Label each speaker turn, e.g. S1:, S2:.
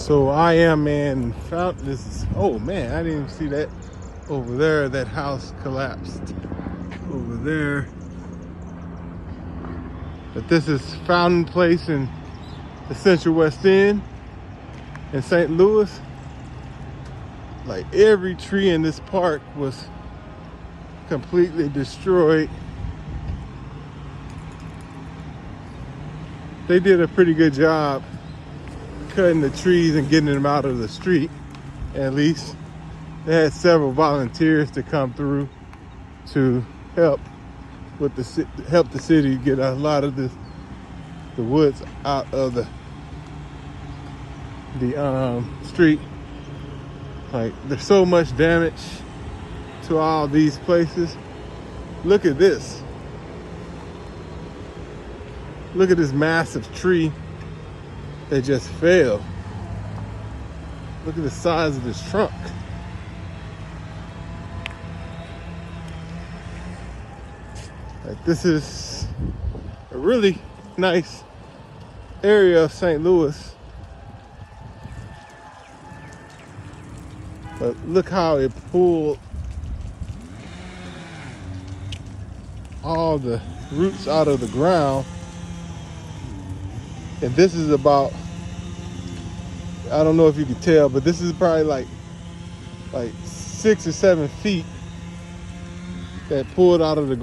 S1: So I am in Fountain. This is, oh man, I didn't even see that over there. That house collapsed over there. But this is Fountain Place in the Central West End in St. Louis. Like every tree in this park was completely destroyed. They did a pretty good job cutting the trees and getting them out of the street. At least they had several volunteers to come through to help with the city get a lot of the woods out of the street. Like there's so much damage to all these places. Look at this. Look at this massive tree that just fell. Look at the size of this trunk. Like this is a really nice area of St. Louis. But look how it pulled all the roots out of the ground. And this is about, I don't know if you can tell, but this is probably like 6 or 7 feet that pulled out of the ground.